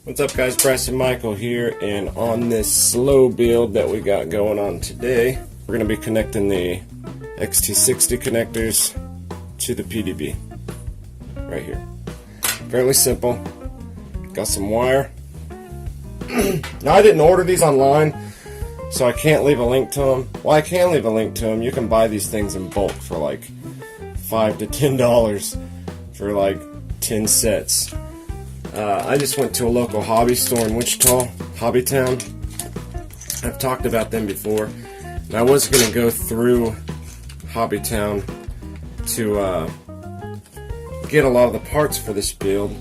What's up guys, Bryce and Michael here, and on this slow build that we got going on today, we're going to be connecting the XT60 connectors to the PDB right here. Fairly simple. Got some wire. Now I didn't order these online, so I can't leave a link to them. Well, I can leave a link to them. You can buy these things in bulk for like $5 to $10 for like 10 sets. I just went to a local hobby store in Wichita, Hobbytown. I've talked about them before, and I was going to go through Hobbytown to get a lot of the parts for this build,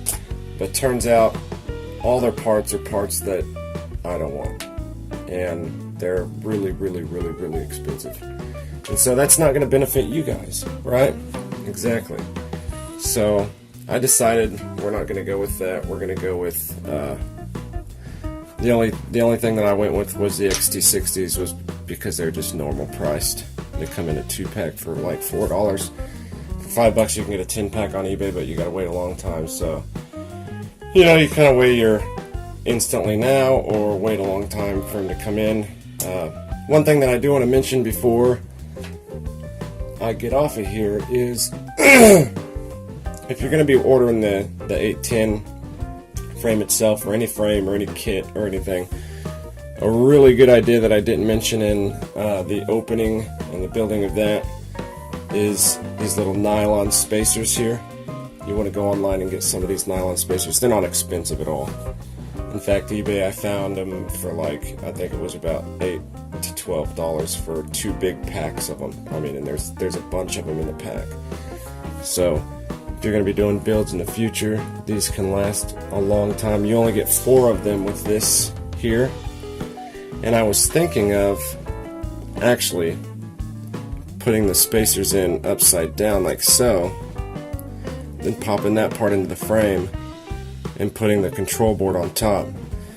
but turns out all their parts are parts that I don't want, and they're really expensive, and so that's not going to benefit you guys, right? Exactly. So I decided we're not going to go with that. We're going to go with the only thing that I went with was the XT60s, was because they're just normal priced. They come in a 2-pack for like $4. For $5 you can get a 10-pack on eBay, but you got to wait a long time. So you know, you kind of weigh your instantly now or wait a long time for them to come in. One thing that I do want to mention before I get off of here is if you're going to be ordering the 810 frame itself, or any frame or any kit or anything, a really good idea that I didn't mention in the opening and the building of that is these little nylon spacers here. You want to go online and get some of these nylon spacers. They're not expensive at all. In fact, eBay, I found them for like, I think it was about $8 to $12 for 2 big packs of them. I mean, and there's a bunch of them in the pack. So if you're going to be doing builds in the future, these can last a long time. You only get 4 of them with this here. And I was thinking of actually putting the spacers in upside down like so, then popping that part into the frame and putting the control board on top.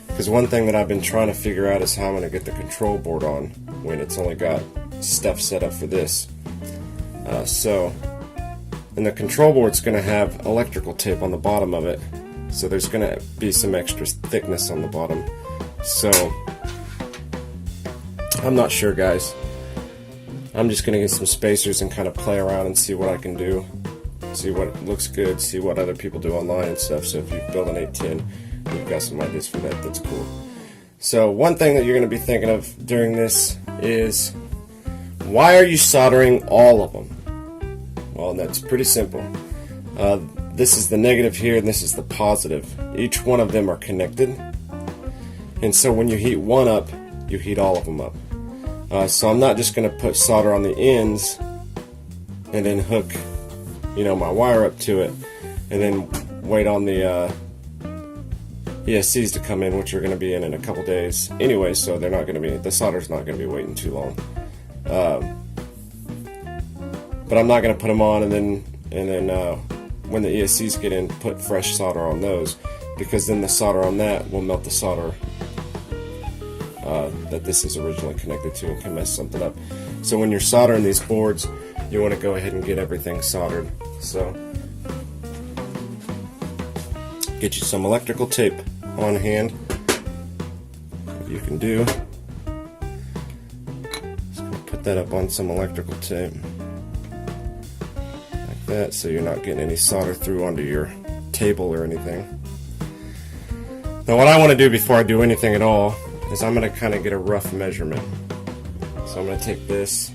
Because one thing that I've been trying to figure out is how I'm going to get the control board on when it's only got stuff set up for this. And the control board's going to have electrical tape on the bottom of it, so there's going to be some extra thickness on the bottom. So I'm not sure, guys. I'm just going to get some spacers and kind of play around and see what I can do, see what looks good, see what other people do online and stuff. So if you build an 810, you've got some ideas for that. That's cool. So one thing that you're going to be thinking of during this is, why are you soldering all of them? Well, that's pretty simple. This is the negative here, and this is the positive. Each one of them are connected, and so when you heat one up, you heat all of them up. So I'm not just going to put solder on the ends and then hook, you know, my wire up to it, and then wait on the ESCs to come in, which are going to be in a couple days anyway. So they're not going to be, the solder's not going to be waiting too long. But I'm not going to put them on and then when the ESCs get in, put fresh solder on those, because then the solder on that will melt the solder that this is originally connected to and can mess something up. So when you're soldering these boards, you want to go ahead and get everything soldered. So get you some electrical tape on hand, if you can do. Just going to put that up on some electrical tape. That, so you're not getting any solder through onto your table or anything. Now what I want to do before I do anything at all is I'm going to kind of get a rough measurement. So I'm going to take this,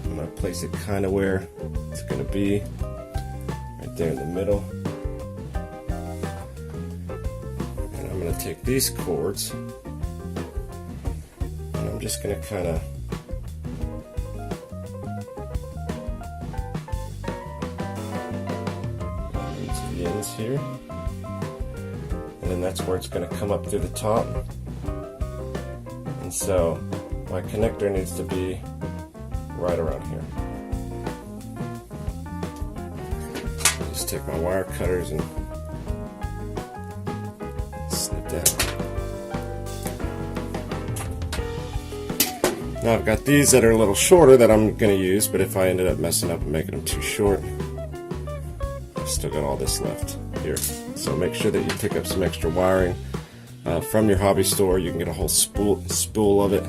I'm going to place it kind of where it's going to be, right there in the middle. And I'm going to take these cords and I'm just going to kind of here, and then that's where it's going to come up through the top, and so my connector needs to be right around here. Just take my wire cutters and snip that. Now I've got these that are a little shorter that I'm going to use, but if I ended up messing up and making them too short, I've still got all this left here. So make sure that you pick up some extra wiring from your hobby store. You can get a whole spool of it.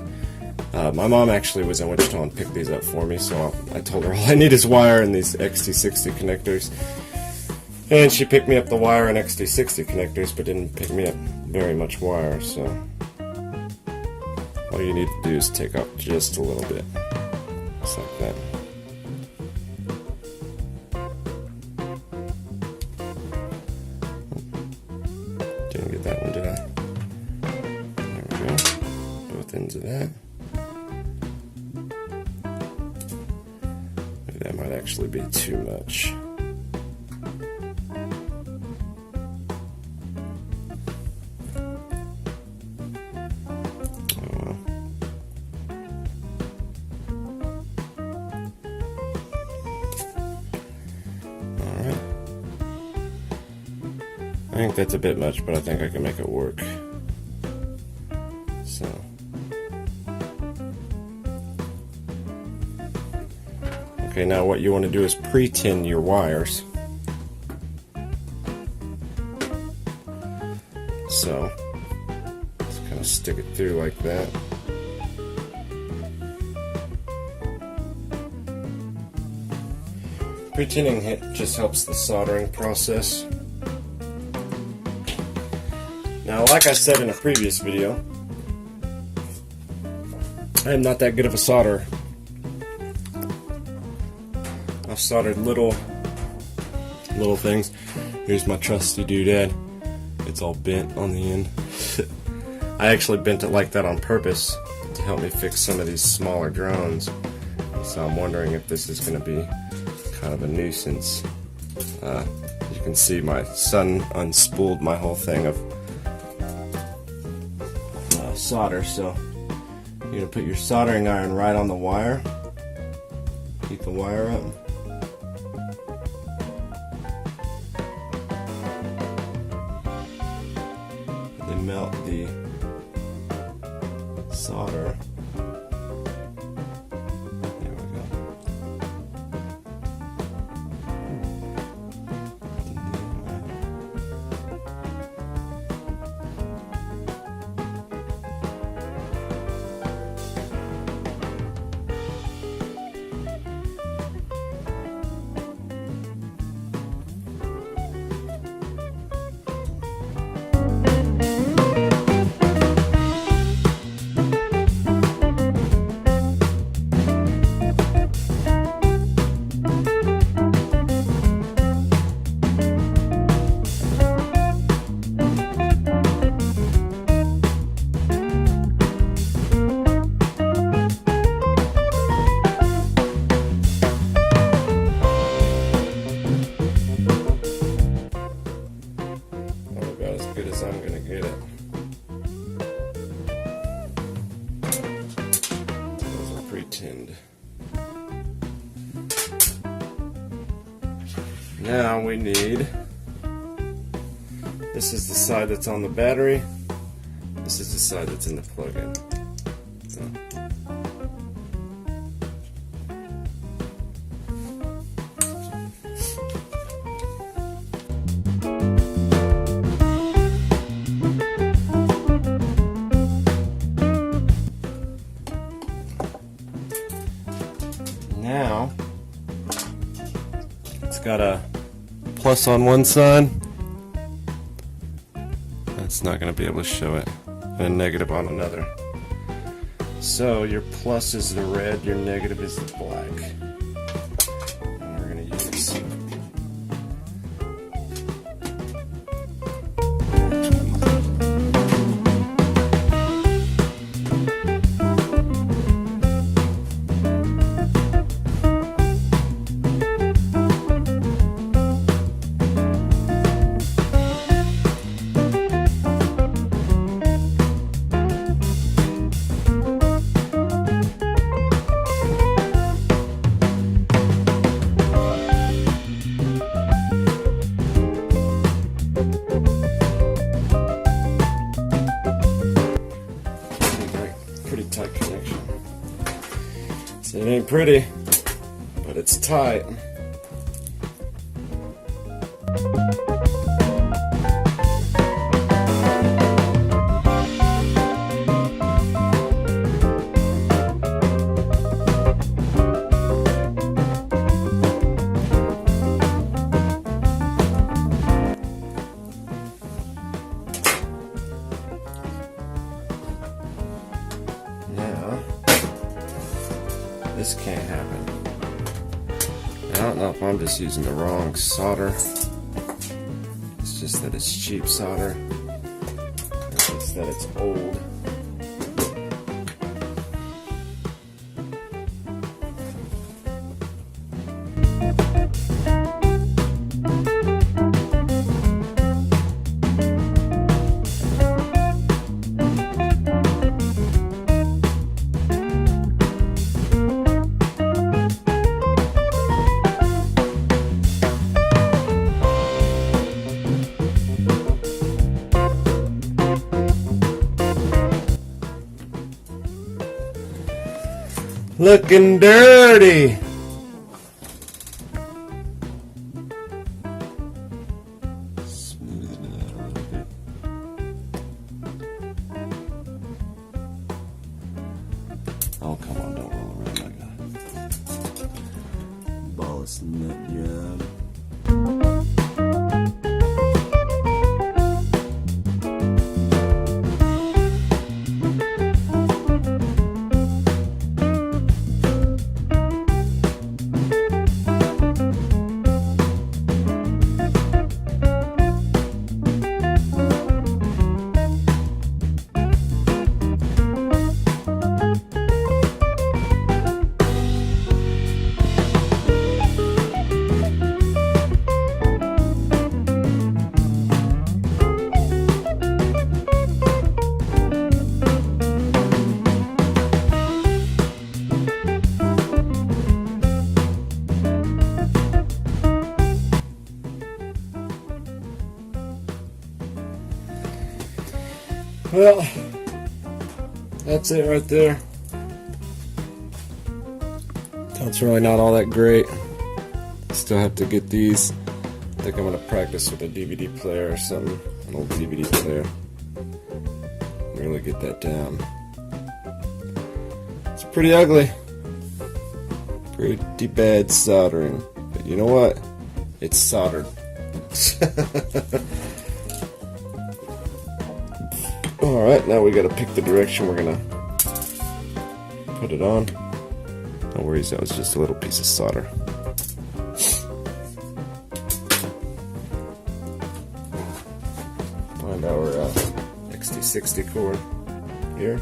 My mom actually was in Wichita and picked these up for me, so I told her all I need is wire and these XT60 connectors. And she picked me up the wire and XT60 connectors, but didn't pick me up very much wire, so all you need to do is take out just a little bit, just like that. Didn't get that one, did I? There we go. Both ends of that. Maybe that might actually be too much. I think that's a bit much, but I think I can make it work. So, okay, now what you want to do is pre-tin your wires. So, just kind of stick it through like that. Pre-tinning just helps the soldering process. Now, like I said in a previous video, I am not that good of a solderer. I've soldered little things. Here's my trusty doodad. It's all bent on the end. I actually bent it like that on purpose to help me fix some of these smaller drones. So I'm wondering if this is going to be kind of a nuisance. As you can see, my son unspooled my whole thing of solder, so you're going to put your soldering iron right on the wire, keep the wire up, and then melt the solder. There we go. I'm gonna get it. Those are pre-tinned. Now we need, this is the side that's on the battery, this is the side that's in the plug-in. So. Now, it's got a plus on one side. That's not going to be able to show it. And a negative on another. So your plus is the red, your negative is the black. And we're going to use tight connection. So it ain't pretty, but it's tight. this can't happen. I don't know if I'm just using the wrong solder. It's just that it's cheap solder. It's that it's old. Looking dirty. Smooth it out a little bit. Oh, come on, don't roll around like a ball of nut job. Well, that's it right there. That's really not all that great. Still have to get these. I think I'm going to practice with a DVD player or something. An old DVD player. Really get that down. It's pretty ugly. Pretty bad soldering. But you know what? It's soldered. Alright, now we gotta pick the direction we're gonna put it on. No worries, that was just a little piece of solder. Find our XT60 cord here.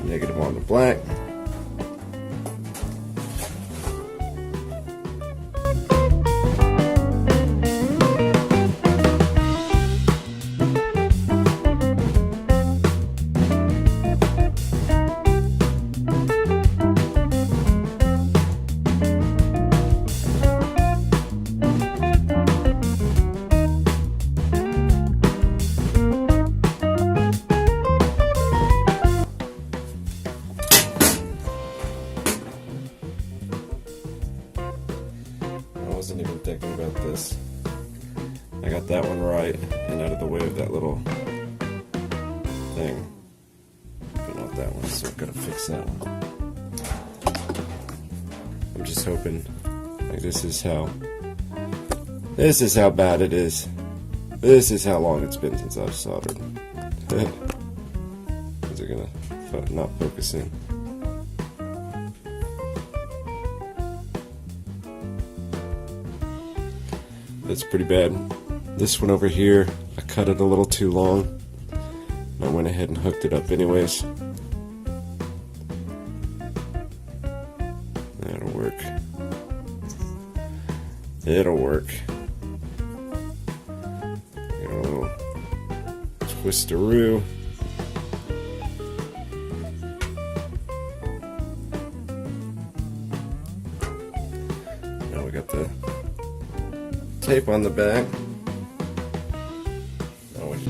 Negative on the black. I wasn't even thinking about this. I got that one right and out of the way of that little thing. But not that one, so I've got to fix that one. I'm just hoping, like, this is how bad it is. This is how long it's been since I've soldered. Is it gonna not focus in? That's pretty bad. This one over here, I cut it a little too long. And I went ahead and hooked it up anyways. That'll work. It'll work. Get a little twistaroo. Now we got the tape on the back. Oh, wait.